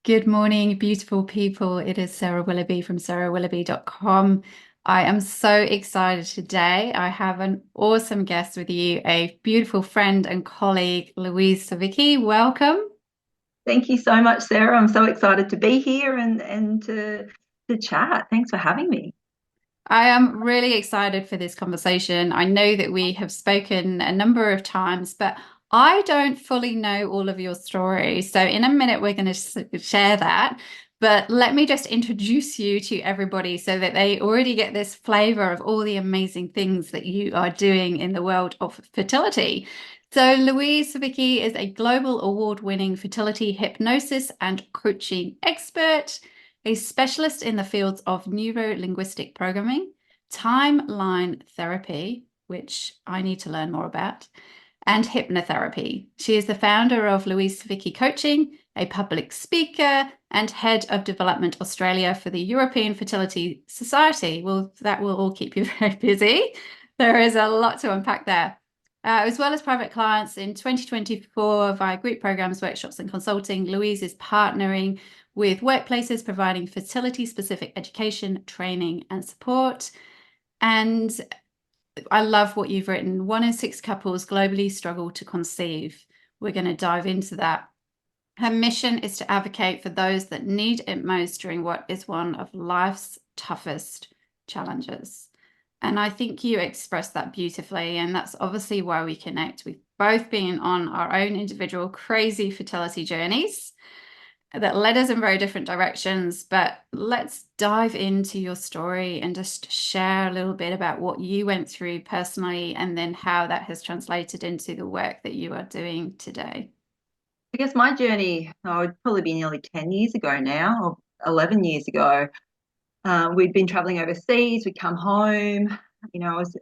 Good morning, beautiful people. It is Sarah Willoughby from sarahwilloughby.com. I am so excited today. I have an awesome guest with you, a beautiful friend and colleague, Louise Siwicki. Welcome. Thank you so much, Sarah. I'm so excited to be here and to chat. Thanks for having me. I am really excited for this conversation. I know that we have spoken a number of times, but I don't fully know all of your story. So, in a minute, we're going to share that. But let me just introduce you to everybody so that they already get this flavor of all the amazing things that you are doing in the world of fertility. So, Louise Siwicki is a global award-winning fertility hypnosis and coaching expert, a specialist in the fields of Neuro Linguistic Programming, Line Therapy, which I need to learn more about, and Hypnotherapy. She is the founder of Louise Siwicki Coaching, a public speaker, and head of development Australia for the European Fertility Society. Well, that will all keep you very busy. There is a lot to unpack there. As well as private clients in 2024 via group programs, workshops, and consulting, Louise is partnering with workplaces providing fertility-specific education, training, and support. And I love what you've written. 1 in 6 couples globally struggle to conceive. We're going to dive into that. Her mission is to advocate for those that need it most during what is one of life's toughest challenges. And I think you expressed that beautifully. And that's obviously why we connect. We've both been on our own individual crazy fertility journeys that led us in very different directions. But let's dive into your story and just share a little bit about what you went through personally and then how that has translated into the work that you are doing today. I guess my journey, would probably be nearly 10 years ago now, or 11 years ago. We'd been traveling overseas. We'd come home. I was,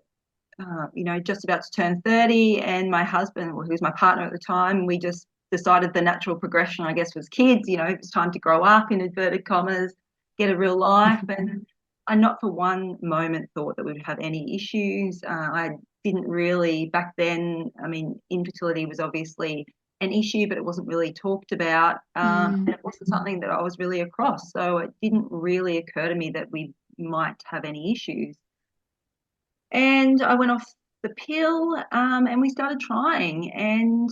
just about to turn 30, and my husband, who was my partner at the time, we just decided the natural progression, I guess, was kids. It was time to grow up, in inverted commas, get a real life. And I not for one moment thought that we would have any issues. I didn't really back then. I mean, infertility was obviously an issue, but it wasn't really talked about. And it wasn't something that I was really across. So it didn't really occur to me that we might have any issues. And I went off the pill, and we started trying. And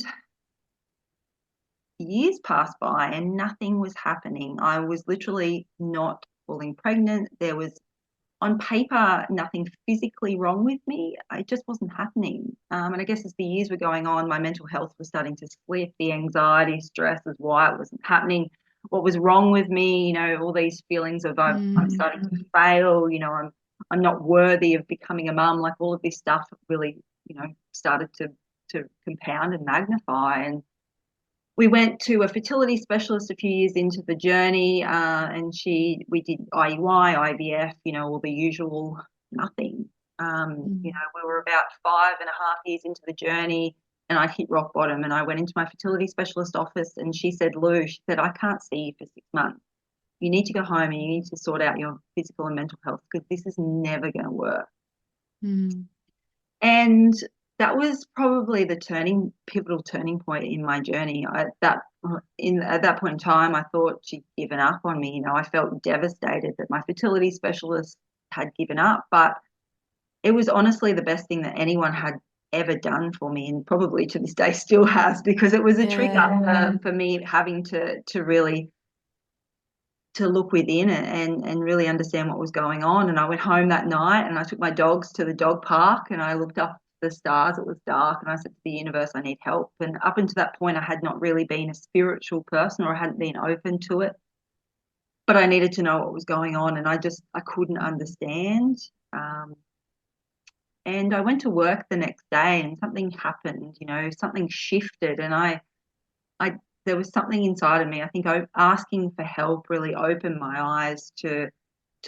years passed by and nothing was happening. I was literally not falling pregnant. There was, on paper, nothing physically wrong with me. It just wasn't happening. And I guess as the years were going on, my mental health was starting to slip. The anxiety, stress is why it wasn't happening. What was wrong with me? All these feelings of I'm starting to fail. I'm not worthy of becoming a mum. Like all of this stuff really, started to compound and magnify. And we went to a fertility specialist a few years into the journey, and we did IUI, IVF, all the usual, nothing. We were about 5.5 years into the journey, and I hit rock bottom. And I went into my fertility specialist office, and she said, I can't see you for 6 months. You need to go home and you need to sort out your physical and mental health because this is never going to work. And that was probably the pivotal turning point in my journey. At that point in time, I thought she'd given up on me. I felt devastated that my fertility specialist had given up, but it was honestly the best thing that anyone had ever done for me, and probably to this day still has, because it was a trigger for me having to really to look within and really understand what was going on. And I went home that night and I took my dogs to the dog park and I looked up the stars. It was dark and I said to the universe, I need help. And up until that point, I had not really been a spiritual person, or I hadn't been open to it, but I needed to know what was going on, and I couldn't understand. And I went to work the next day and something happened, something shifted, and I there was something inside of me. I think asking for help really opened my eyes to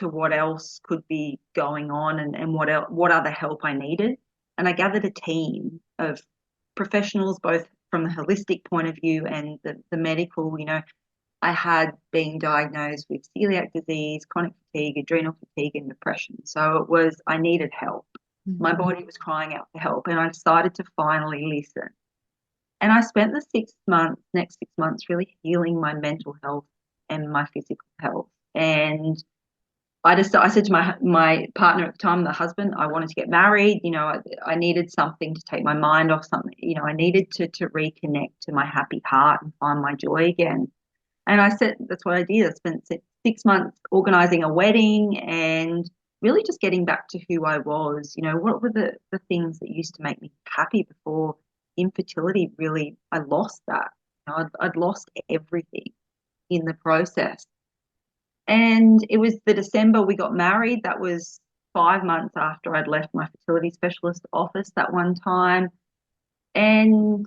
what else could be going on, and what other help I needed. And I gathered a team of professionals, both from the holistic point of view and the medical. I had been diagnosed with celiac disease, chronic fatigue, adrenal fatigue, and depression. So I needed help. My body was crying out for help, and I decided to finally listen. And I spent the next 6 months really healing my mental health. and my physical health. And I said to my partner at the time, the husband, I wanted to get married. I needed something to take my mind off something. I needed to reconnect to my happy heart and find my joy again. And I said, that's what I did. I spent 6 months organizing a wedding and really just getting back to who I was. What were the things that used to make me happy before infertility? Really, I lost that. I'd lost everything in the process. And it was the December we got married. That was 5 months after I'd left my fertility specialist office that one time. And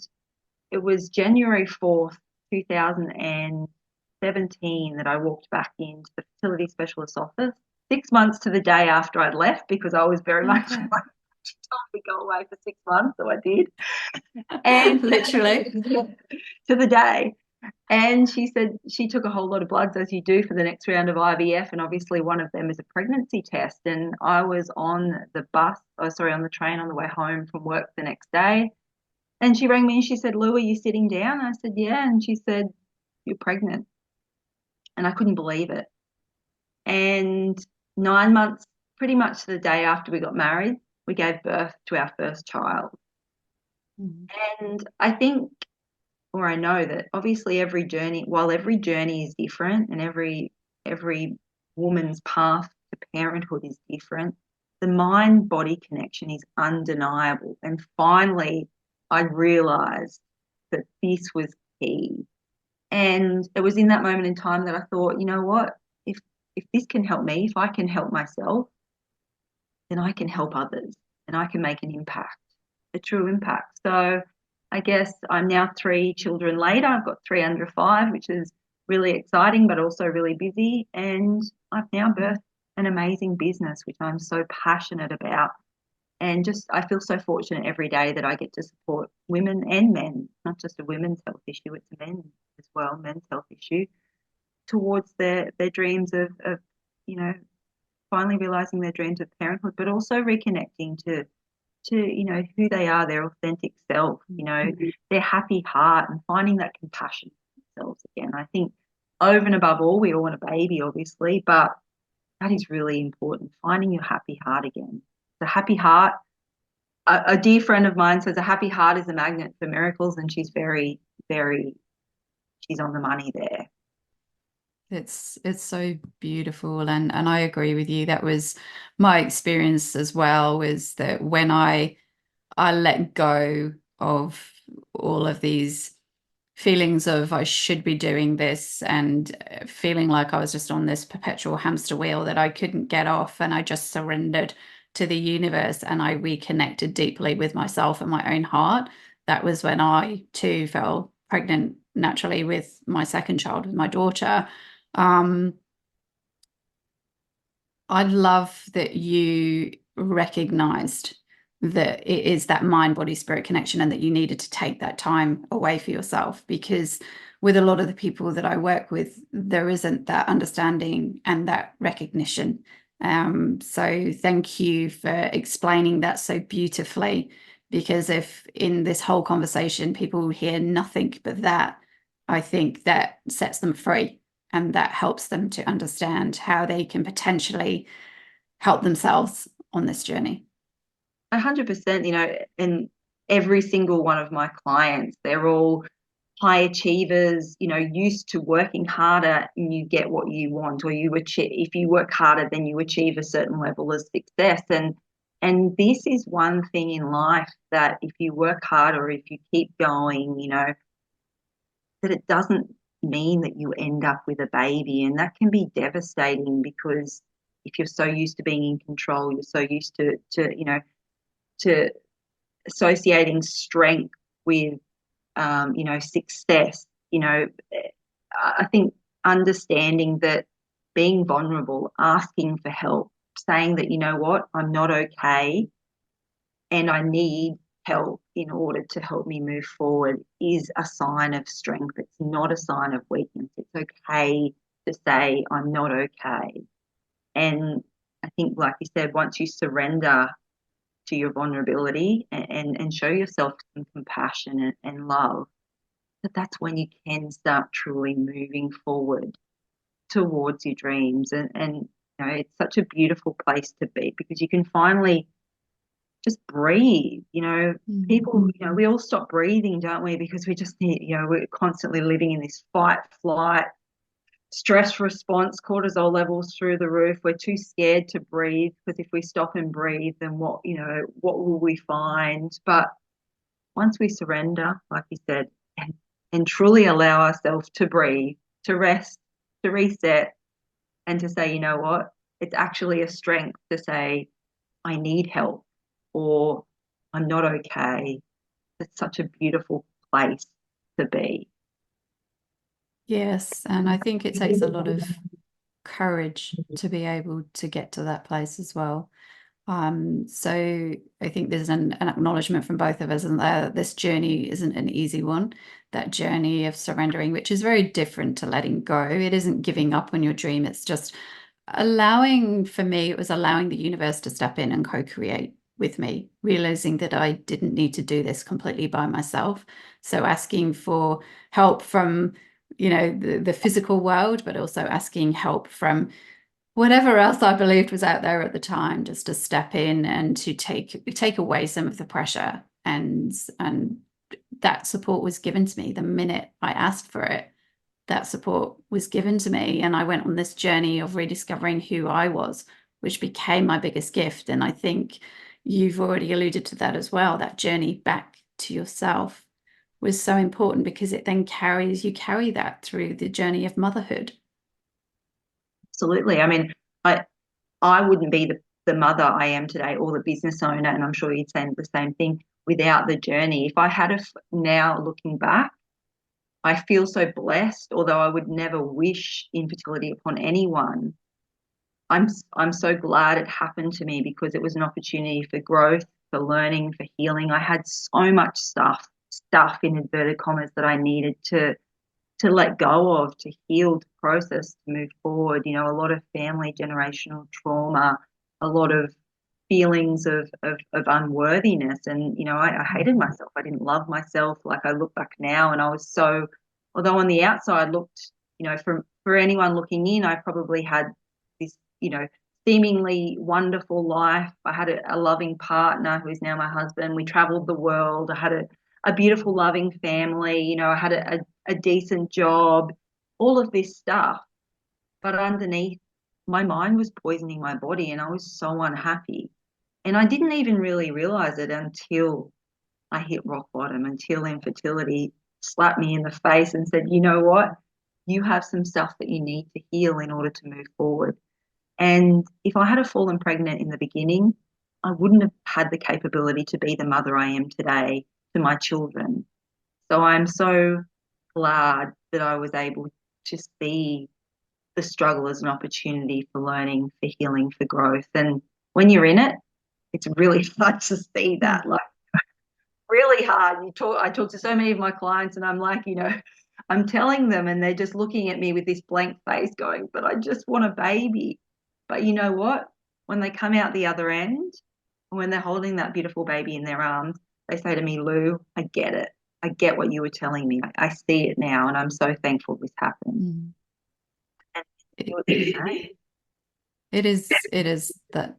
it was January 4th, 2017 that I walked back into the fertility specialist office, 6 months to the day after I'd left, because I was very much Okay. like, she told me to go away for 6 months, so I did. And Literally. to the day. And she said she took a whole lot of bloods, as you do, for the next round of IVF, and obviously one of them is a pregnancy test. And I was on the on the train on the way home from work the next day. And she rang me and she said, Lou, are you sitting down? I said, yeah. And she said, you're pregnant. And I couldn't believe it. And 9 months, pretty much the day after we got married, we gave birth to our first child. Mm-hmm. And I think, or I know that obviously while every journey is different and every woman's path to parenthood is different, the mind-body connection is undeniable. And finally, I realized that this was key. And it was in that moment in time that I thought, you know what? If this can help me, if I can help myself, then I can help others and I can make an impact, a true impact. So I guess I'm now 3 children later. I've got 3 under 5, which is really exciting, but also really busy. And I've now birthed an amazing business, which I'm so passionate about. And just, I feel so fortunate every day that I get to support women and men, not just a women's health issue, it's a men as well, men's health issue, towards their dreams of, finally realizing their dreams of parenthood, but also reconnecting to who they are, their authentic self, their happy heart, and finding that compassion for themselves again. I think over and above all, we all want a baby, obviously, but that is really important, finding your happy heart again. The happy heart, a dear friend of mine says a happy heart is a magnet for miracles, and she's very, very, she's on the money there. It's so beautiful, and I agree with you. That was my experience as well, was that when I let go of all of these feelings of I should be doing this, and feeling like I was just on this perpetual hamster wheel that I couldn't get off, and I just surrendered to the universe and I reconnected deeply with myself and my own heart. That was when I too fell pregnant naturally with my second child, with my daughter. um, I love that you recognized that it is that mind, body, spirit connection, and that you needed to take that time away for yourself, because with a lot of the people that I work with, there isn't that understanding and that recognition. So thank you for explaining that so beautifully, because if in this whole conversation people hear nothing but that, I think that sets them free, and that helps them to understand how they can potentially help themselves on this journey. 100%, and every single one of my clients, they're all high achievers, used to working harder and you get what you want, or you achieve, if you work harder, then you achieve a certain level of success. And this is one thing in life, that if you work hard or if you keep going, that it doesn't mean that you end up with a baby. And that can be devastating, because if you're so used to being in control, you're so used to associating strength with success. I think understanding that, being vulnerable, asking for help, saying that, you know what, I'm not okay and I need help in order to help me move forward, is a sign of strength. It's not a sign of weakness. It's okay to say, I'm not okay. And I think, like you said, once you surrender to your vulnerability and show yourself some compassion and love, that's when you can start truly moving forward. towards your dreams. And you know, it's such a beautiful place to be because you can finally just breathe. You know, people, you know, we all stop breathing, don't we? Because we just need, you know, we're constantly living in this fight, flight, stress response, cortisol levels through the roof. We're too scared to breathe because if we stop and breathe, then what, you know, what will we find? But once we surrender, like you said, and truly allow ourselves to breathe, to rest, to reset, and to say, you know what, it's actually a strength to say, I need help or I'm not okay. It's such a beautiful place to be. Yes, and I think it takes a lot of courage to be able to get to that place as well. So I think there's an acknowledgement from both of us, and that this journey isn't an easy one. That journey of surrendering, which is very different to letting go. It isn't giving up on your dream. It's just allowing, for me, it was allowing the universe to step in and co-create with me, realizing that I didn't need to do this completely by myself. So asking for help from, you know, the physical world, but also asking help from whatever else I believed was out there at the time, just to step in and to take away some of the pressure. And that support was given to me the minute I asked for it. That support was given to me, and I went on this journey of rediscovering who I was, which became my biggest gift. And I think you've already alluded to that as well. That journey back to yourself was so important because it then you carry that through the journey of motherhood. Absolutely. I mean, I wouldn't be the mother I am today or the business owner, and I'm sure you'd say the same thing, without the journey. If I had now looking back, I feel so blessed, although I would never wish infertility upon anyone. I'm so glad it happened to me because it was an opportunity for growth, for learning, for healing. I had so much stuff in inverted commas that I needed to let go of, to heal, to process, to move forward. You know, a lot of family generational trauma, a lot of feelings of unworthiness. And, you know, I hated myself. I didn't love myself. Like I look back now and I was so, although on the outside looked, you know, for anyone looking in, I probably had this, you know, seemingly wonderful life. I had a loving partner who is now my husband. We traveled the world. I had a beautiful, loving family. You know, I had a decent job, all of this stuff. But underneath, my mind was poisoning my body and I was so unhappy. And I didn't even really realize it until I hit rock bottom, until infertility slapped me in the face and said, you know what? You have some stuff that you need to heal in order to move forward. And if I had fallen pregnant in the beginning, I wouldn't have had the capability to be the mother I am today to my children. So I'm so glad that I was able to see the struggle as an opportunity for learning, for healing, for growth. And when you're in it, it's really hard to see that. Like really hard. I talk to so many of my clients and I'm like, you know, I'm telling them and they're just looking at me with this blank face going, but I just want a baby. But you know what? When they come out the other end, when they're holding that beautiful baby in their arms, they say to me, Lou, I get it. I get what you were telling me. I see it now and I'm so thankful this happened. Mm. And It, what they say. it is that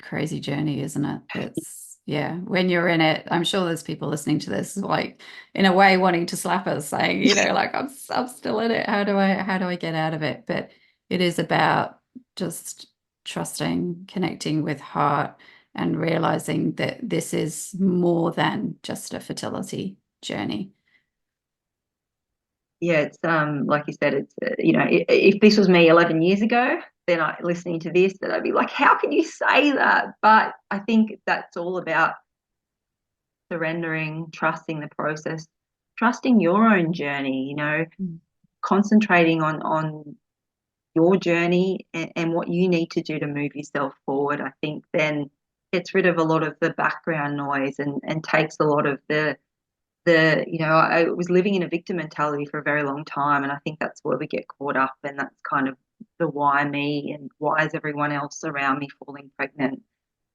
crazy journey, isn't it? It's, yeah, when you're in it, I'm sure there's people listening to this like in a way wanting to slap us saying, you know, like I'm still in it. How do I get out of it? But it is about just trusting, connecting with heart and realizing that this is more than just a fertility journey. Yeah, it's like you said, it's you know, if this was me 11 years ago, then listening to this, then I'd be like, how can you say that? But I think that's all about surrendering, trusting the process, trusting your own journey, you know, Mm. concentrating on your journey and what you need to do to move yourself forward. I think then gets rid of a lot of the background noise and takes a lot of you know, I was living in a victim mentality for a very long time, and I think that's where we get caught up, and that's kind of the why me and why is everyone else around me falling pregnant?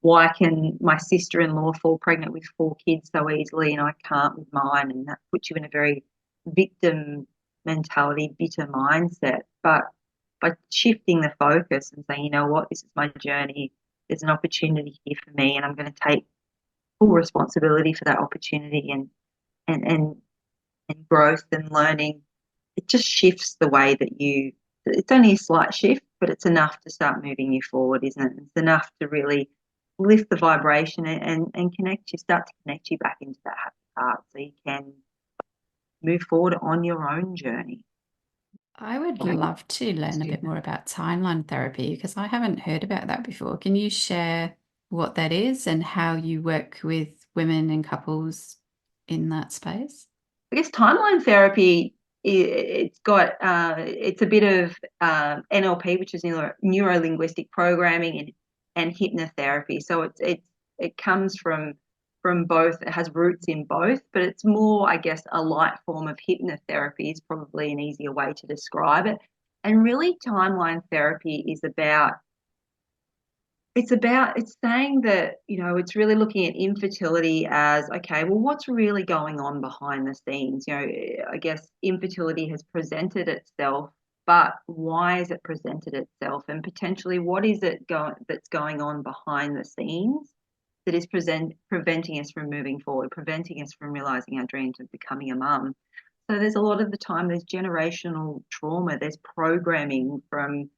Why can my sister-in-law fall pregnant with 4 kids so easily and I can't with mine? And that puts you in a very victim mentality, bitter mindset. But by shifting the focus and saying, you know what, this is my journey. There's an opportunity here for me, and I'm going to take full responsibility for that opportunity and and and growth and learning. It just shifts the way that it's only a slight shift, but it's enough to start moving you forward, isn't it? It's enough to really lift the vibration and start to connect you back into that happy heart so you can move forward on your own journey. I would love to learn a bit more about timeline therapy because I haven't heard about that before. Can you share what that is and how you work with women and couples in that space? I guess timeline therapy, it's a bit of NLP, which is Neuro Linguistic Programming, and hypnotherapy. So it comes from both. It has roots in both, but it's more, I guess, a light form of hypnotherapy is probably an easier way to describe it. And really, timeline therapy is about it's saying that, it's really looking at infertility as, okay, well, what's really going on behind the scenes? I guess infertility has presented itself, but why has it presented itself? And potentially what is it that's going on behind the scenes that is preventing us from moving forward, preventing us from realizing our dreams of becoming a mum? So there's a lot of the time there's generational trauma, there's programming from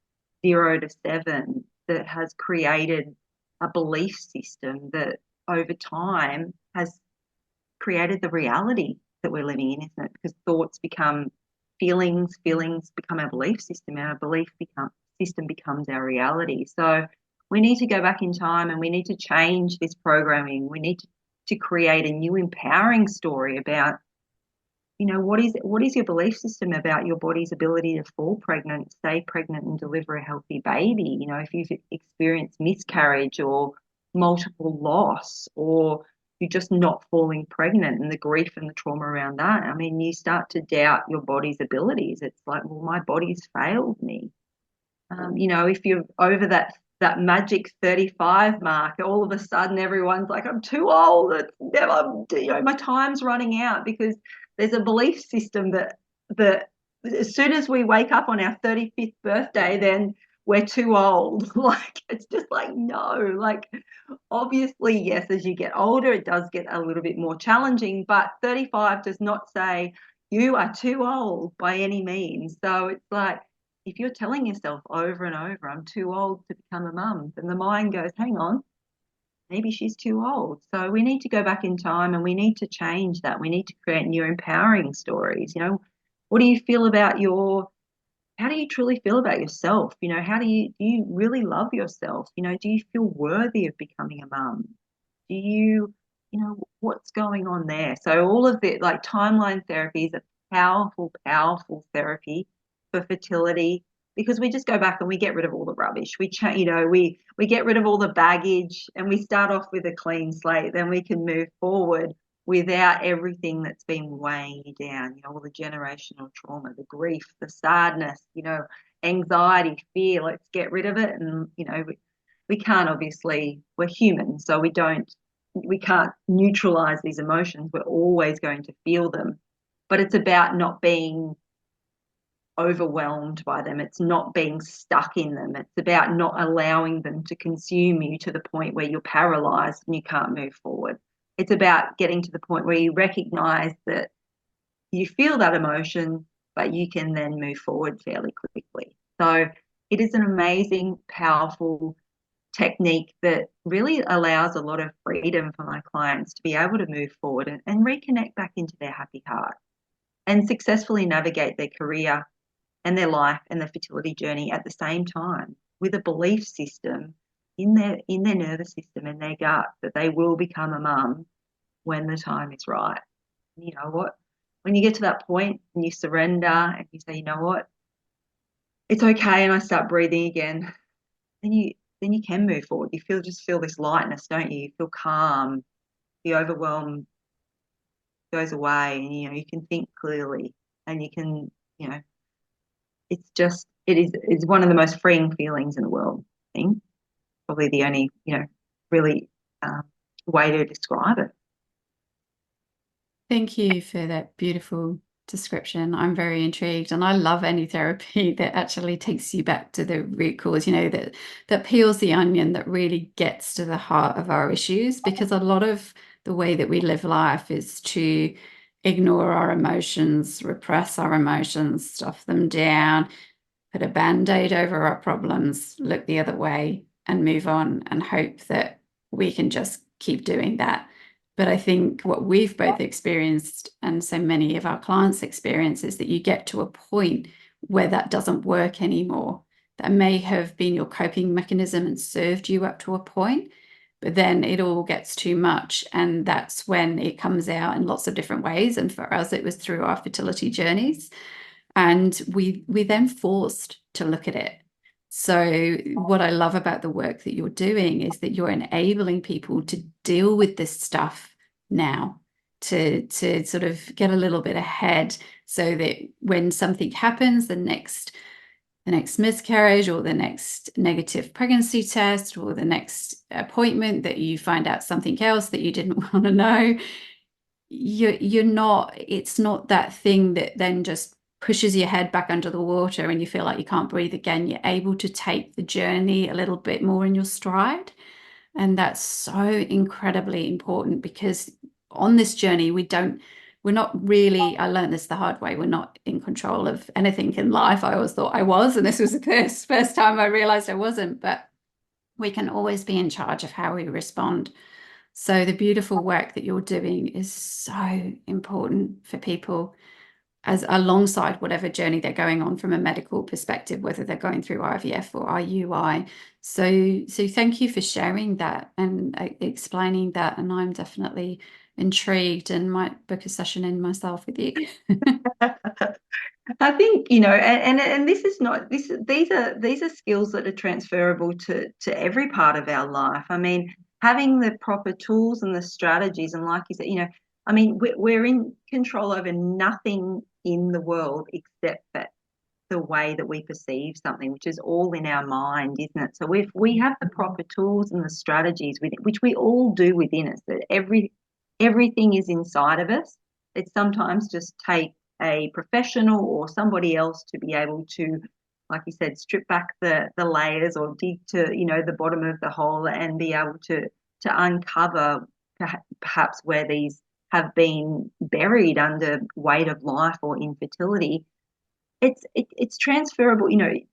0 to 7 that has created a belief system that over time has created the reality that we're living in, isn't it? Because thoughts become feelings, feelings become our belief system, and our system becomes our reality. So we need to go back in time and we need to change this programming. We need to create a new empowering story about, what is your belief system about your body's ability to fall pregnant, stay pregnant, and deliver a healthy baby? If you've experienced miscarriage or multiple loss, or you're just not falling pregnant and the grief and the trauma around that, I mean, you start to doubt your body's abilities. It's like, well, my body's failed me. If you're over that magic 35 mark, all of a sudden everyone's like, I'm too old. It's never, my time's running out, because there's a belief system that as soon as we wake up on our 35th birthday, then we're too old. Like, it's just like, no, like, obviously, yes, as you get older, it does get a little bit more challenging, but 35 does not say you are too old by any means. So it's like, if you're telling yourself over and over, I'm too old to become a mum, then the mind goes, hang on, maybe she's too old. So we need to go back in time and we need to change that. We need to create new empowering stories. What do you feel about how do you truly feel about yourself? How do you really love yourself? Do you feel worthy of becoming a mum? Do what's going on there? So all of the, like, timeline therapy is a powerful, powerful therapy for fertility, because we just go back and we get rid of all the rubbish. We get rid of all the baggage and we start off with a clean slate. Then we can move forward without everything that's been weighing you down, all the generational trauma, the grief, the sadness, anxiety, fear. Let's get rid of it. And, we can't, obviously, we're human, so we can't neutralize these emotions. We're always going to feel them, but it's about not being overwhelmed by them. It's not being stuck in them. It's about not allowing them to consume you to the point where you're paralyzed and you can't move forward. It's about getting to the point where you recognize that you feel that emotion, but you can then move forward fairly quickly. So it is an amazing, powerful technique that really allows a lot of freedom for my clients to be able to move forward and reconnect back into their happy heart and successfully navigate their career and their life and their fertility journey at the same time, with a belief system in their nervous system and their gut that they will become a mum when the time is right. And you know what? When you get to that point and you surrender and you say, you know what, it's okay, and I start breathing again, then you can move forward. You just feel this lightness, don't you? You feel calm. The overwhelm goes away, and you can think clearly, and you can, it's one of the most freeing feelings in the world, I think. Probably the only, really way to describe it. Thank you for that beautiful description. I'm very intrigued, and I love any therapy that actually takes you back to the root cause, that peels the onion, that really gets to the heart of our issues, because a lot of the way that we live life is to ignore our emotions, repress our emotions, stuff them down, put a band-aid over our problems, look the other way and move on and hope that we can just keep doing that. But I think what we've both experienced, and so many of our clients experience, is that you get to a point where that doesn't work anymore. That may have been your coping mechanism and served you up to a point, but then it all gets too much. And that's when it comes out in lots of different ways. And for us, it was through our fertility journeys. And we then forced to look at it. So what I love about the work that you're doing is that you're enabling people to deal with this stuff now, to sort of get a little bit ahead, so that when something happens, the next miscarriage or the next negative pregnancy test or the next appointment, that you find out something else that you didn't want to know, you're not, it's not that thing that then just pushes your head back under the water and you feel like you can't breathe again. You're able to take the journey a little bit more in your stride. And that's so incredibly important, because on this journey, we're not really, I learned this the hard way, we're not in control of anything in life. I always thought I was, and this was the first time I realized I wasn't, but we can always be in charge of how we respond. So the beautiful work that you're doing is so important for people, as alongside whatever journey they're going on from a medical perspective, whether they're going through IVF or IUI. So thank you for sharing that and explaining that. And I'm definitely intrigued and might book a session in myself with you. I think, and this is not this these are skills that are transferable to every part of our life. I mean, having the proper tools and the strategies, and like you said, I mean, we're in control over nothing in the world except that the way that we perceive something, which is all in our mind, isn't it? So if we have the proper tools and the strategies with it, which we all do within us, that everything is inside of us. It sometimes just takes a professional or somebody else to be able to, like you said, strip back the layers or dig to, the bottom of the hole and be able to uncover perhaps where these have been buried under weight of life or infertility. It's transferable,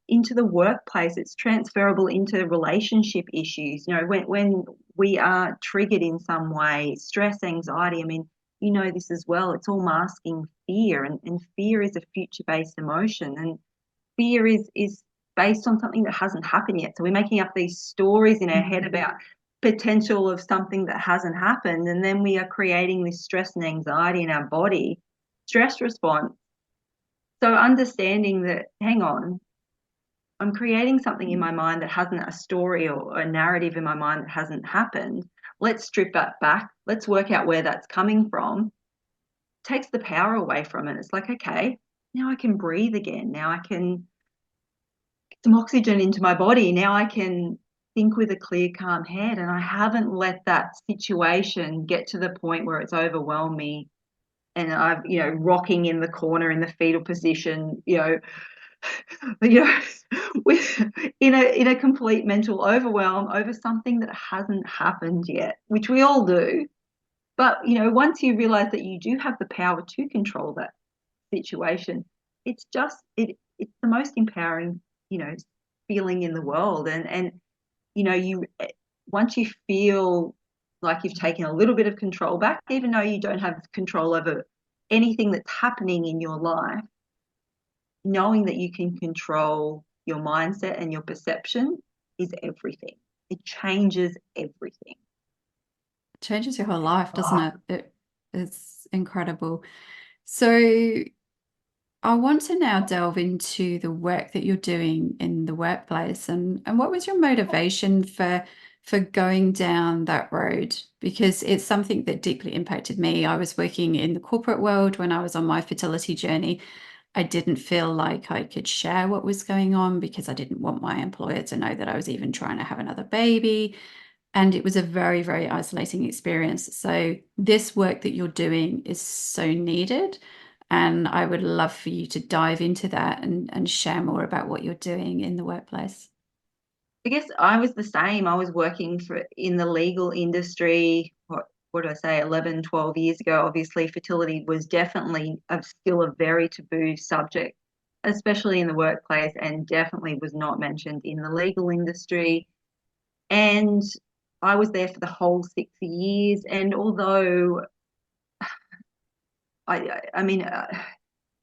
into the workplace. It's transferable into relationship issues. When we are triggered in some way, stress, anxiety. I mean, this as well. It's all masking fear, and fear is a future-based emotion, and fear is based on something that hasn't happened yet. So we're making up these stories in our head about potential of something that hasn't happened, and then we are creating this stress and anxiety in our body. Stress response. So understanding that, hang on, I'm creating something in my mind that hasn't, a story or a narrative in my mind that hasn't happened. Let's strip that back. Let's work out where that's coming from. Takes the power away from it. It's like, okay, now I can breathe again. Now I can get some oxygen into my body. Now I can think with a clear, calm head. And I haven't let that situation get to the point where it's overwhelmed me, and I've, rocking in the corner in the fetal position, with in a complete mental overwhelm over something that hasn't happened yet, which we all do. But once you realize that you do have the power to control that situation, it's the most empowering, feeling in the world. And you once you feel like you've taken a little bit of control back, even though you don't have control over anything that's happening in your life, knowing that you can control your mindset and your perception is everything. It changes everything. It changes your whole life, doesn't it? It's incredible. So I want to now delve into the work that you're doing in the workplace, and what was your motivation for going down that road? Because it's something that deeply impacted me. I was working in the corporate world when I was on my fertility journey. I didn't feel like I could share what was going on because I didn't want my employer to know that I was even trying to have another baby. And it was a very, very isolating experience. So this work that you're doing is so needed. And I would love for you to dive into that and share more about what you're doing in the workplace. I guess I was the same. I was working in the legal industry, what did I say, 11, 12 years ago. Obviously, fertility was definitely still a very taboo subject, especially in the workplace, and definitely was not mentioned in the legal industry. And I was there for the whole 6 years. And although I mean,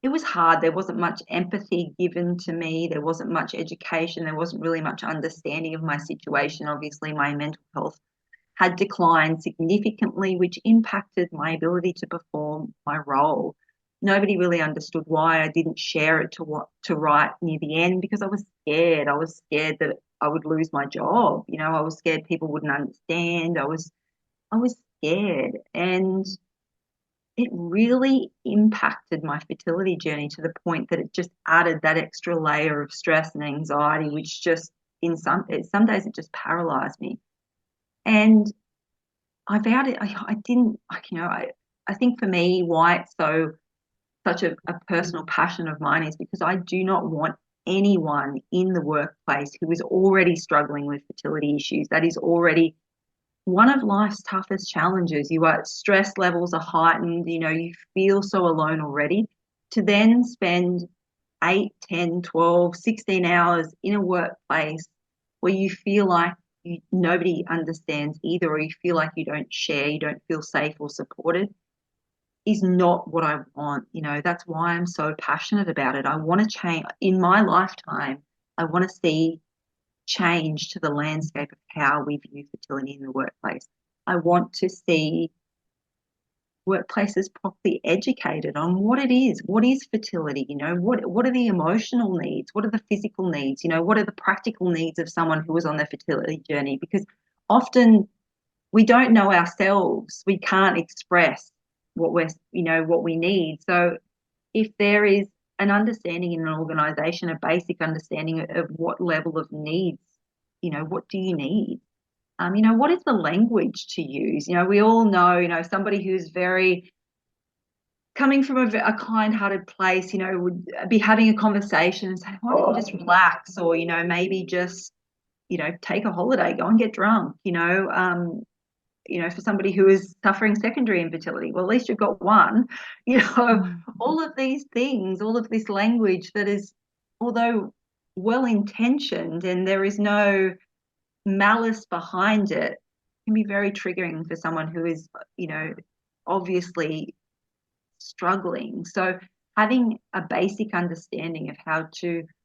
it was hard. There wasn't much empathy given to me. There wasn't much education. There wasn't really much understanding of my situation. Obviously, my mental health had declined significantly, which impacted my ability to perform my role. Nobody really understood why I didn't share it to write near the end, because I was scared. I was scared that I would lose my job. I was scared people wouldn't understand. I was scared, and it really impacted my fertility journey to the point that it just added that extra layer of stress and anxiety, which just in some days it just paralyzed me. And I vowed it. I didn't, I think for me, why it's such a personal passion of mine is because I do not want anyone in the workplace who is already struggling with fertility issues. That is already one of life's toughest challenges. Stress levels are heightened, you feel so alone already. To then spend 8, 10, 12, 16 hours in a workplace where you feel like nobody understands either, or you feel like you don't share, you don't feel safe or supported, is not what I want. That's why I'm so passionate about it. I want to change in my lifetime. I want to see change to the landscape of how we view fertility in the workplace. I want to see workplaces properly educated on what it is. What is fertility? What are the emotional needs? What are the physical needs? What are the practical needs of someone who is on their fertility journey? Because often we don't know ourselves. We can't express what we need. So if there is an understanding in an organization, a basic understanding of what level of needs, what do you need? What is the language to use? We all know, somebody who's very coming from a kind-hearted place, would be having a conversation and say, why don't you just relax? Or, maybe just, take a holiday, go and get drunk, for somebody who is suffering secondary infertility. Well, at least you've got one, all of these things, all of this language that is, although well-intentioned and there is no malice behind it, can be very triggering for someone who is, obviously struggling. So having a basic understanding of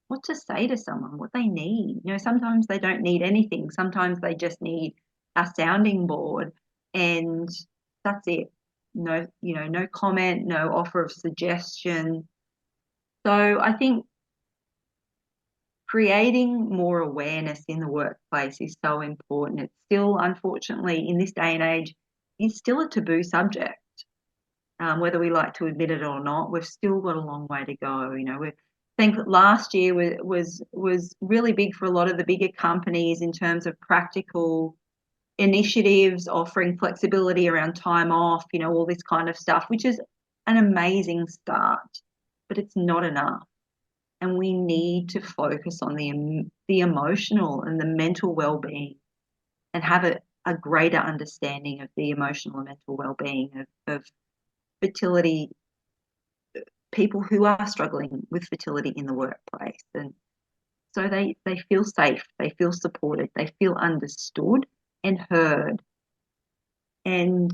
what to say to someone, what they need. Sometimes they don't need anything. Sometimes they just need a sounding board, and that's it. No comment, no offer of suggestion. So I think creating more awareness in the workplace is so important. It's still, unfortunately, in this day and age, is still a taboo subject. Whether we like to admit it or not, we've still got a long way to go. I think that last year was really big for a lot of the bigger companies in terms of practical initiatives, offering flexibility around time off, all this kind of stuff, which is an amazing start, but it's not enough. And we need to focus on the emotional and the mental well-being, and have a greater understanding of the emotional and mental well-being of fertility, people who are struggling with fertility in the workplace. And so they feel safe, they feel supported, they feel understood and heard. And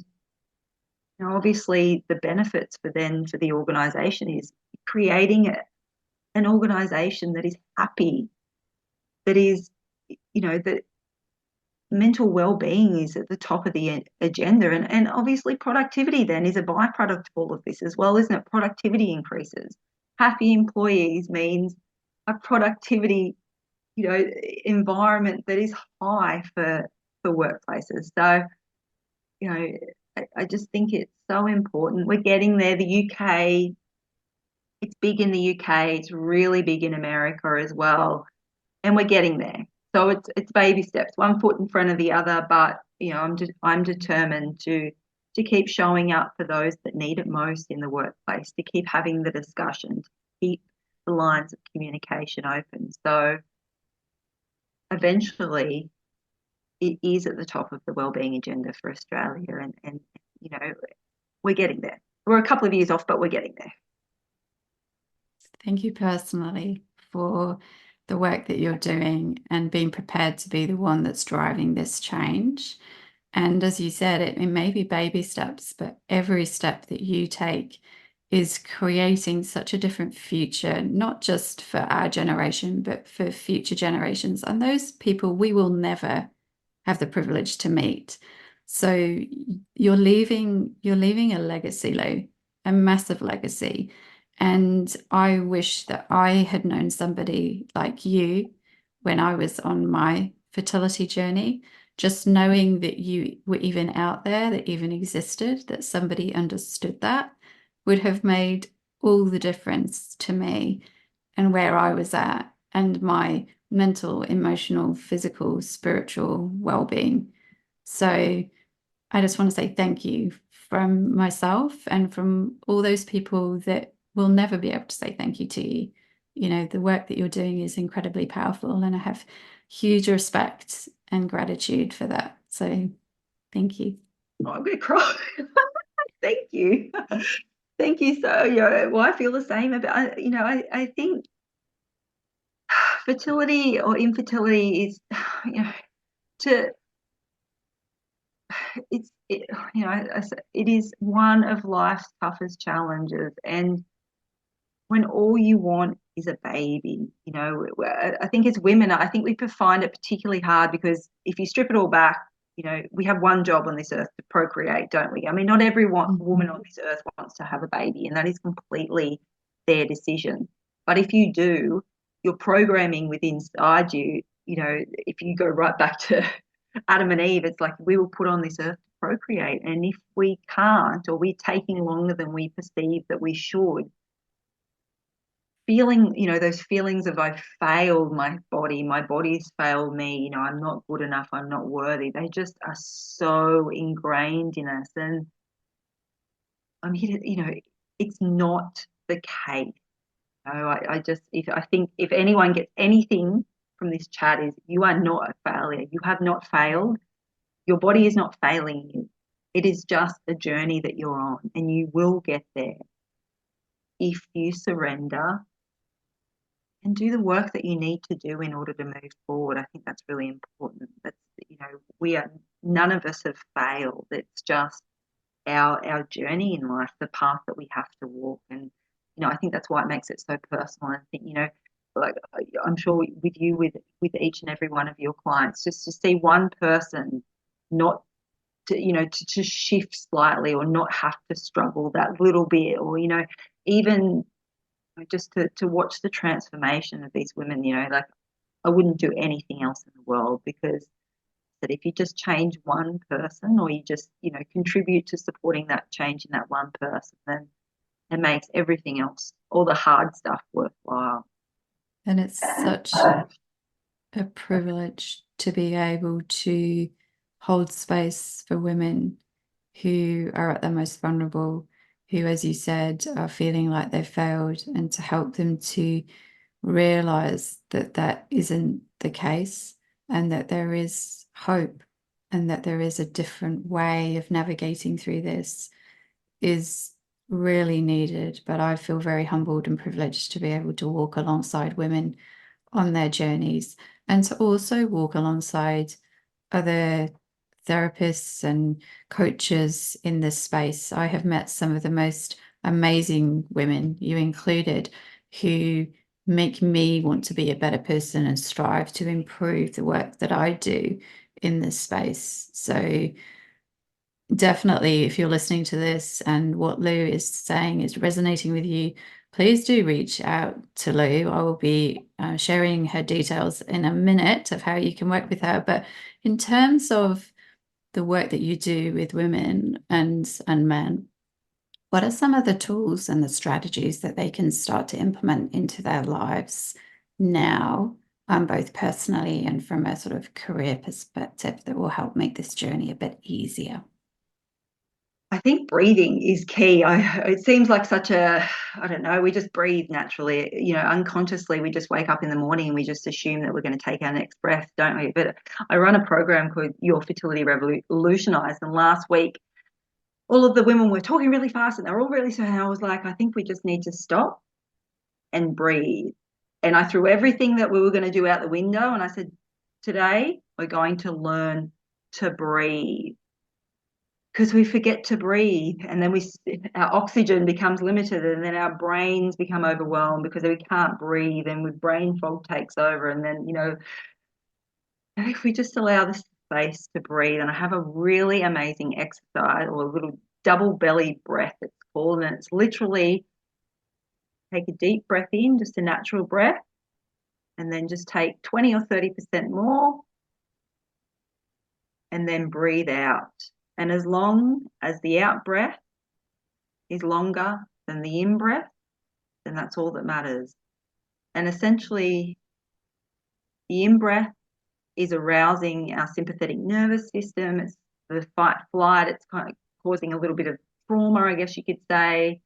obviously the benefits for the organization is creating an organization that is happy, that is, that mental well-being is at the top of the agenda. And obviously productivity then is a byproduct of all of this as well, isn't it? Productivity increases. Happy employees means a productivity, environment that is high for workplaces. So, I just think it's so important. We're getting there. The UK, it's big in the UK. It's really big in America as well. And we're getting there. So it's baby steps, one foot in front of the other. But I'm determined to to keep showing up for those that need it most in the workplace, to keep having the discussion, to keep the lines of communication open. So eventually it is at the top of the wellbeing agenda for Australia. And you know, we're getting there. We're a couple of years off, but we're getting there. Thank you personally for the work that you're doing and being prepared to be the one that's driving this change. And as you said, it may be baby steps, but every step that you take is creating such a different future, not just for our generation, but for future generations. And those people we will never have the privilege to meet. So you're leaving a legacy, Lou, a massive legacy. And I wish that I had known somebody like you when I was on my fertility journey, just knowing that you were even out there, that even existed, that somebody understood that would have made all the difference to me and where I was at and my mental, emotional, physical, spiritual well-being. So I just want to say thank you from myself and from all those people that will never be able to say thank you to you. You know, the work that you're doing is incredibly powerful, and I have huge respect and gratitude for that. So thank you. Oh, I'm going to cry. Thank you. Thank you. So, well, I feel the same about, I think fertility or infertility is, to, it is one of life's toughest challenges. And when all you want is a baby, I think as women, I think we find it particularly hard because if you strip it all back, we have one job on this earth to procreate, don't we? I mean, not every woman on this earth wants to have a baby, and that is completely their decision. But if you do, your programming within inside you, if you go right back to Adam and Eve, it's like we were put on this earth to procreate. And if we can't, or we're taking longer than we perceive that we should, feeling, those feelings of I've failed my body's failed me, I'm not good enough, I'm not worthy, they just are so ingrained in us. And I'm here to, it's not the case. I think if anyone gets anything from this chat is you are not a failure. You have not failed. Your body is not failing you. It is just a journey that you're on, and you will get there if you surrender and do the work that you need to do in order to move forward. I think that's really important. That's, none of us have failed. It's just our journey in life, the path that we have to walk. And, I think that's why it makes it so personal. I think, like I'm sure with you, with each and every one of your clients, just to see one person not to shift slightly or not have to struggle that little bit, or, even just to watch the transformation of these women, like I wouldn't do anything else in the world, because that if you just change one person, or you just, contribute to supporting that change in that one person, then it makes everything else, all the hard stuff, worthwhile. And it's such a privilege to be able to hold space for women who are at their most vulnerable, who, as you said, are feeling like they've failed, and to help them to realize that that isn't the case, and that there is hope, and that there is a different way of navigating through this is really needed. But I feel very humbled and privileged to be able to walk alongside women on their journeys, and to also walk alongside other therapists and coaches in this space. I have met some of the most amazing women, you included, who make me want to be a better person and strive to improve the work that I do in this space. So definitely, if you're listening to this and what Lou is saying is resonating with you, please do reach out to Lou. I will be sharing her details in a minute of how you can work with her. But in terms of the work that you do with women and men, what are some of the tools and the strategies that they can start to implement into their lives now, both personally and from a sort of career perspective, that will help make this journey a bit easier? I think breathing is key. It seems like such a, I don't know, we just breathe naturally. You know, unconsciously, we just wake up in the morning and we just assume that we're going to take our next breath, don't we? But I run a program called Your Fertility Revolutionized. And last week, all of the women were talking really fast and they're all really slow. And I was like, I think we just need to stop and breathe. And I threw everything that we were going to do out the window. And I said, today, we're going to learn to breathe, because we forget to breathe, and then our oxygen becomes limited, and then our brains become overwhelmed because we can't breathe, and with brain fog takes over. And then, you know, if we just allow the space to breathe, and I have a really amazing exercise, or a little double belly breath, it's called, and it's literally take a deep breath in, just a natural breath, and then just take 20 or 30% more, and then breathe out. And as long as the out breath is longer than the in breath, then that's all that matters. And essentially, the in breath is arousing our sympathetic nervous system. It's the fight flight. It's kind of causing a little bit of trauma, I guess you could say.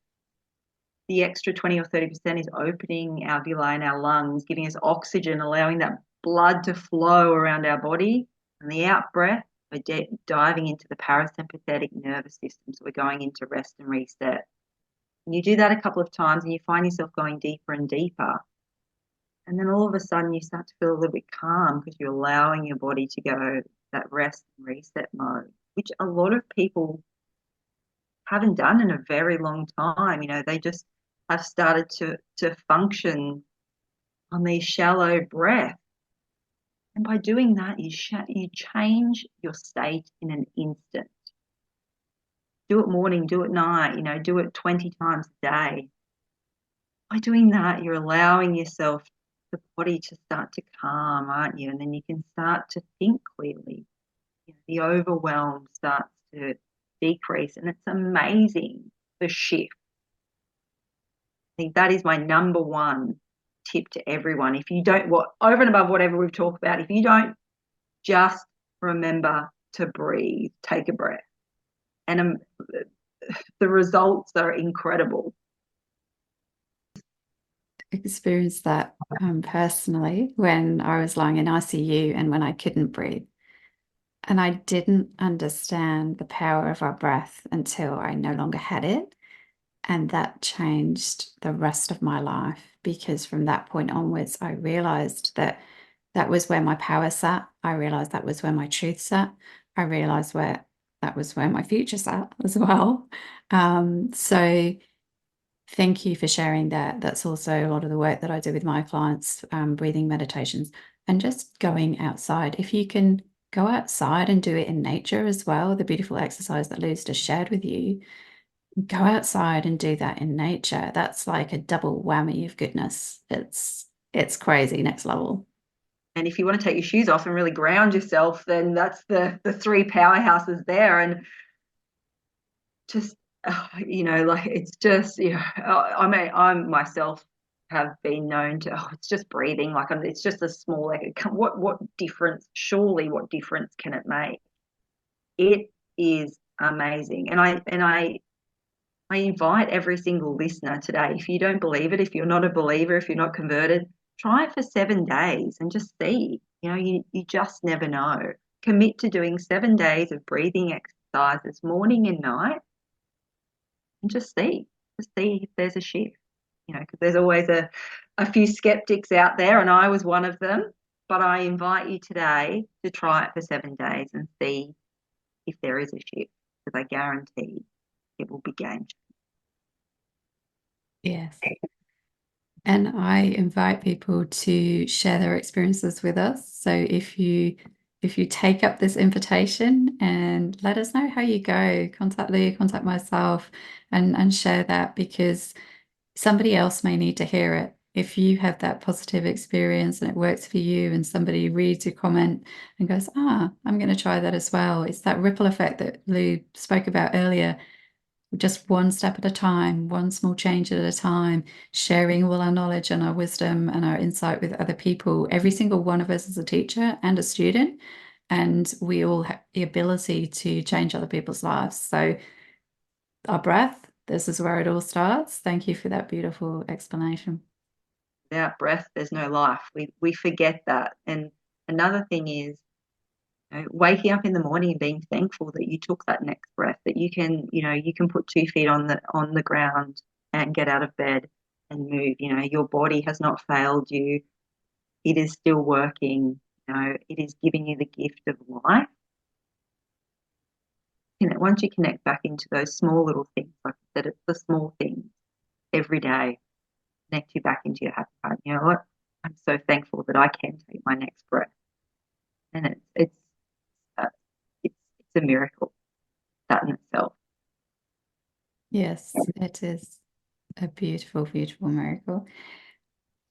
The extra 20 or 30% is opening our alveoli and our lungs, giving us oxygen, allowing that blood to flow around our body. And the out breath, we're diving into the parasympathetic nervous system. So we're going into rest and reset. And you do that a couple of times and you find yourself going deeper and deeper. And then all of a sudden you start to feel a little bit calm because you're allowing your body to go that rest and reset mode, which a lot of people haven't done in a very long time. You know, they just have started to function on these shallow breaths. And by doing that, you change your state in an instant. Do it morning, do it night, you know, do it 20 times a day. By doing that, you're allowing yourself, the body, to start to calm, aren't you? And then you can start to think clearly. You know, the overwhelm starts to decrease, and it's amazing, the shift. I think that is my number one tip to everyone. If you don't, over and above whatever we've talked about, if you don't just remember to breathe, take a breath, and the results are incredible. Experienced that personally when I was lying in ICU and when I couldn't breathe. And I didn't understand the power of our breath until I no longer had it. And that changed the rest of my life, because from that point onwards, I realized that that was where my power sat. I realized that was where my truth sat. I realized that was where my future sat as well. So thank you for sharing that. That's also a lot of the work that I do with my clients, breathing meditations and just going outside. If you can go outside and do it in nature as well, the beautiful exercise that Lou's just shared with you, go outside and do that in nature. That's like a double whammy of goodness. It's crazy, next level. And if you want to take your shoes off and really ground yourself, then that's the three powerhouses there. And just, you know, like, it's just, you know, I mean, I myself have been known to, it's just breathing, like, it's just a small, like, what difference, surely what difference can it make? It is amazing. And I invite every single listener today, if you don't believe it, if you're not a believer, if you're not converted, try it for 7 days and just see. You know, you just never know. Commit to doing 7 days of breathing exercises morning and night, and just see if there's a shift. You know, because there's always a few skeptics out there, and I was one of them. But I invite you today to try it for 7 days and see if there is a shift, because I guarantee it will be game changing. Yes. And I invite people to share their experiences with us. So if you take up this invitation and let us know how you go, contact Lou, contact myself, and share that, because somebody else may need to hear it. If you have that positive experience and it works for you, and somebody reads your comment and goes, I'm going to try that as well. It's that ripple effect that Lou spoke about earlier. Just one step at a time, one small change at a time, sharing all our knowledge and our wisdom and our insight with other people. Every single one of us is a teacher and a student, and we all have the ability to change other people's lives. So our breath. This is where it all starts. Thank you for that beautiful explanation. Without breath, there's no life. We forget that. And another thing is, waking up in the morning and being thankful that you took that next breath, that you can put 2 feet on the ground and get out of bed and move. Your body has not failed you. It is still working. It is giving you the gift of life. Once you connect back into those small little things, like I said, it's the small things every day, connect you back into your happy heart. You know what? I'm so thankful that I can take my next breath, and uh, it's a miracle that in itself. Yes, it is a beautiful, beautiful miracle.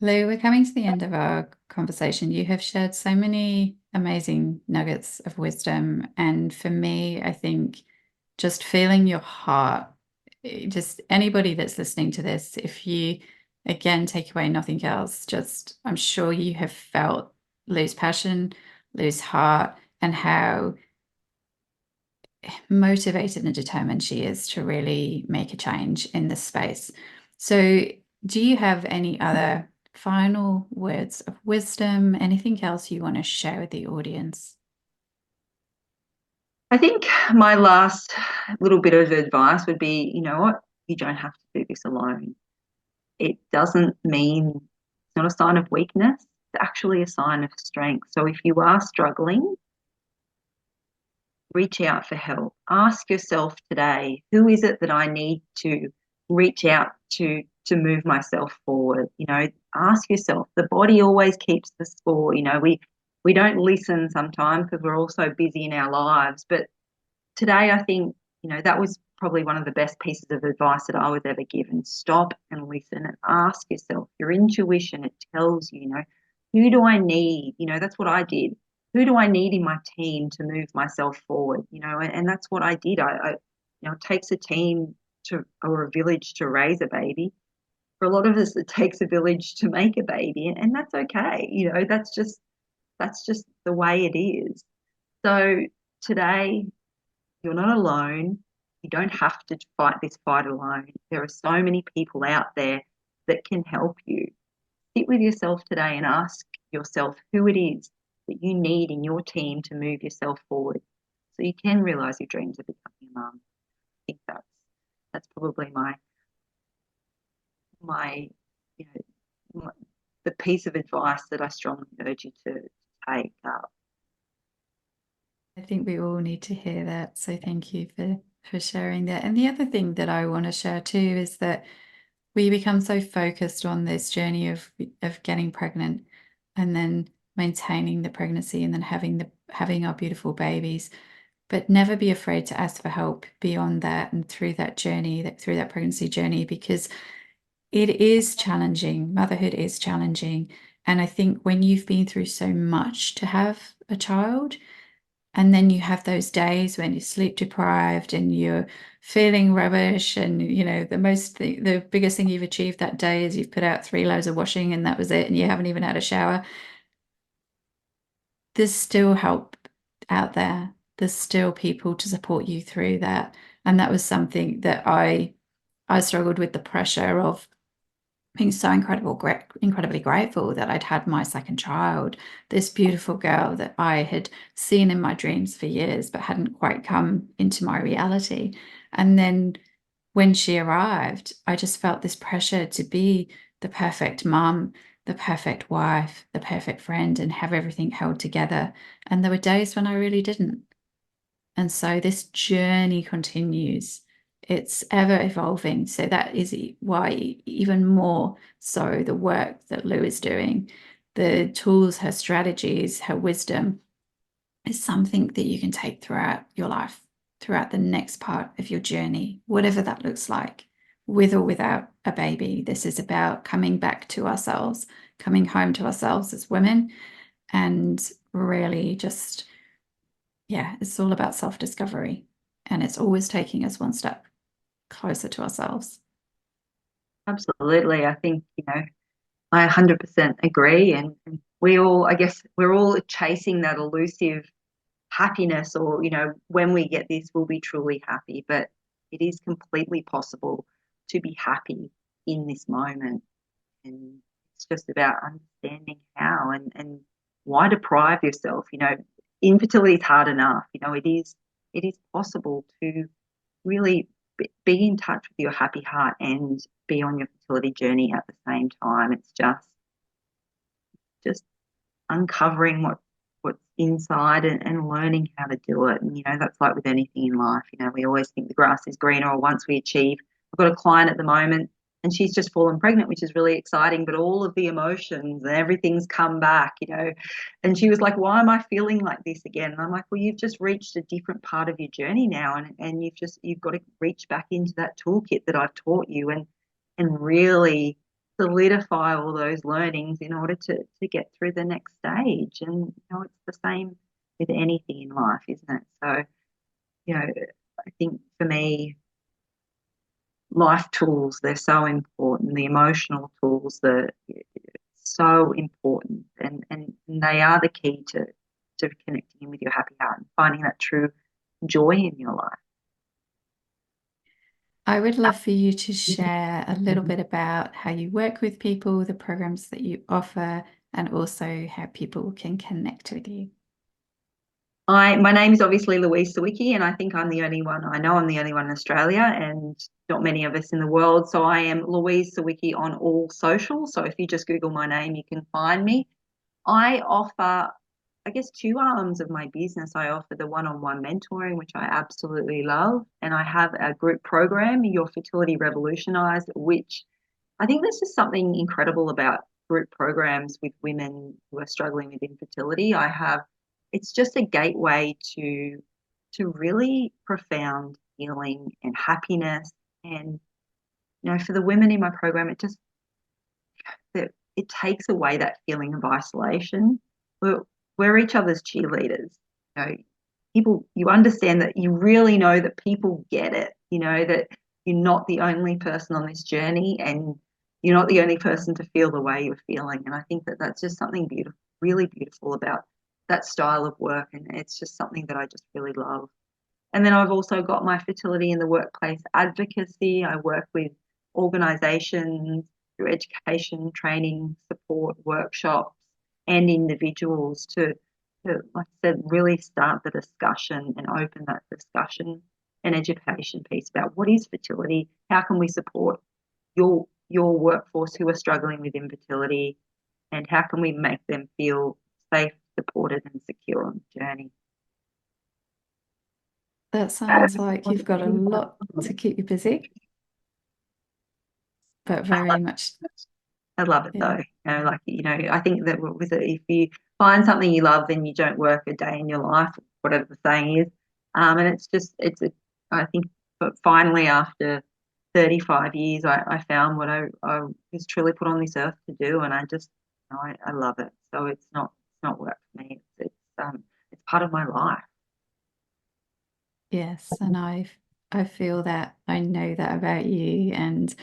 Lou, we're coming to the end of our conversation. You have shared so many amazing nuggets of wisdom. And for me, I think just feeling your heart, just anybody that's listening to this, if you again take away nothing else, just I'm sure you have felt Lou's passion, Lou's heart, and how motivated and determined she is to really make a change in this space. So, do you have any other final words of wisdom, anything else you want to share with the audience? I think my last little bit of advice would be, you know what? You don't have to do this alone. It doesn't mean it's not a sign of weakness. It's actually a sign of strength. So if you are struggling, reach out for help. Ask yourself today, who is it that I need to reach out to move myself forward? Ask yourself. The body always keeps the score. We don't listen sometimes because we're all so busy in our lives. But today, I think, that was probably one of the best pieces of advice that I was ever given. Stop and listen and ask yourself. Your intuition, it tells you, who do I need? That's what I did. Who do I need in my team to move myself forward? And that's what I did. It takes a team or a village to raise a baby. For a lot of us, it takes a village to make a baby, and that's okay. That's just the way it is. So today, you're not alone. You don't have to fight this fight alone. There are so many people out there that can help you. Sit with yourself today and ask yourself who it is that you need in your team to move yourself forward so you can realize your dreams of becoming a mum. I think that's probably my you know the piece of advice that I strongly urge you to take up. I think we all need to hear that. So thank you for sharing that. And the other thing that I want to share too is that we become so focused on this journey of getting pregnant and then maintaining the pregnancy and then having our beautiful babies, but never be afraid to ask for help beyond that and through that journey, through that pregnancy journey, because it is challenging. Motherhood is challenging. And I think when you've been through so much to have a child, and then you have those days when you're sleep deprived and you're feeling rubbish, and the biggest thing you've achieved that day is you've put out 3 loads of washing and that was it, and you haven't even had a shower. There's still help out there. There's still people to support you through that. And that was something that I struggled with, the pressure of being so incredibly grateful that I'd had my second child, this beautiful girl that I had seen in my dreams for years, but hadn't quite come into my reality. And then when she arrived, I just felt this pressure to be the perfect mum, the perfect wife, the perfect friend, and have everything held together. And there were days when I really didn't. And so this journey continues. It's ever evolving. So that is why, even more so, the work that Lou is doing, the tools, her strategies, her wisdom is something that you can take throughout your life, throughout the next part of your journey, whatever that looks like, with or without a baby. This is about coming back to ourselves, coming home to ourselves as women, and really just yeah, it's all about self-discovery, and it's always taking us one step closer to ourselves. Absolutely. I think, I 100% agree. And we all, I guess, we're all chasing that elusive happiness, or, when we get this, we'll be truly happy. But It is completely possible to be happy in this moment. And it's just about understanding how and why deprive yourself. Infertility is hard enough. It is possible to really be in touch with your happy heart and be on your fertility journey at the same time. It's just uncovering what's inside and learning how to do it. And that's like with anything in life. We always think the grass is greener, or once we achieve. I've got a client at the moment, and she's just fallen pregnant, which is really exciting, but all of the emotions and everything's come back. And she was like, why am I feeling like this again? And I'm like, well, you've just reached a different part of your journey now, and you've got to reach back into that toolkit that I've taught you and really solidify all those learnings in order to get through the next stage. And it's the same with anything in life, isn't it? So I think for me, life tools, they're so important. The emotional tools, they're so important, and they are the key to connecting in with your happy heart and finding that true joy in your life. I would love for you to share a little bit about how you work with people, the programs that you offer, and also how people can connect with you. My name is obviously Louise Siwicki, and I think I'm the only one. I know I'm the only one in Australia, and not many of us in the world. So I am Louise Siwicki on all social. So if you just Google my name, you can find me. I offer, I guess, two arms of my business. I offer the one-on-one mentoring, which I absolutely love, and I have a group program, Your Fertility Revolutionized, which I think there's just something incredible about group programs with women who are struggling with infertility. It's just a gateway to really profound healing and happiness. And for the women in my program, it takes away that feeling of isolation. We're each other's cheerleaders. You understand that, you really know that people get it. That you're not the only person on this journey, and you're not the only person to feel the way you're feeling. And I think that that's just something beautiful, really beautiful about that style of work. And it's just something that I just really love. And then I've also got my fertility in the workplace advocacy. I work with organisations through education, training, support, workshops, and individuals to, like I said, really start the discussion and open that discussion and education piece about what is fertility, how can we support your workforce who are struggling with infertility, and how can we make them feel safe, supported, and secure on the journey. That sounds like you've got a lot to keep you busy, but very much. I love it Yeah. though. I think that with it, if you find something you love, then you don't work a day in your life, whatever the saying is. And I think, but finally after 35 years, I found what I was truly put on this earth to do, and I love it. So it's not work for me. It's part of my life. Yes, and I feel that, I know that about you, and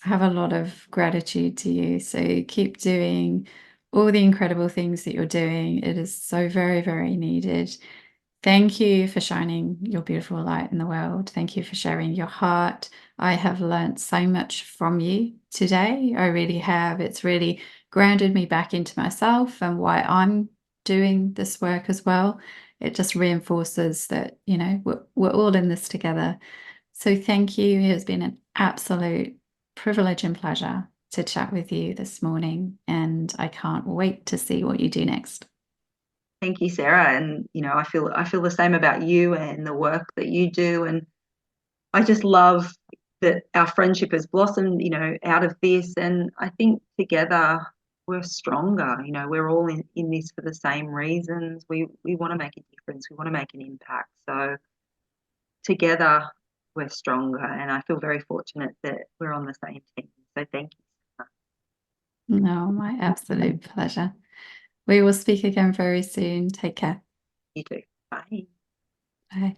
have a lot of gratitude to you. So keep doing all the incredible things that you're doing. It is so very, very needed. Thank you for shining your beautiful light in the world. Thank you for sharing your heart. I have learnt so much from you today. I really have. It's really grounded me back into myself and why I'm doing this work as well. It just reinforces that, we're all in this together. So thank you. It has been an absolute privilege and pleasure to chat with you this morning, and I can't wait to see what you do next. Thank you, Sarah. And I feel the same about you and the work that you do. And I just love that our friendship has blossomed, out of this. And I think together we're stronger. We're all in this for the same reasons. We want to make a difference. We want to make an impact. So together we're stronger. And I feel very fortunate that we're on the same team. So thank you. No, my absolute pleasure. We will speak again very soon. Take care. You too. Bye. Bye.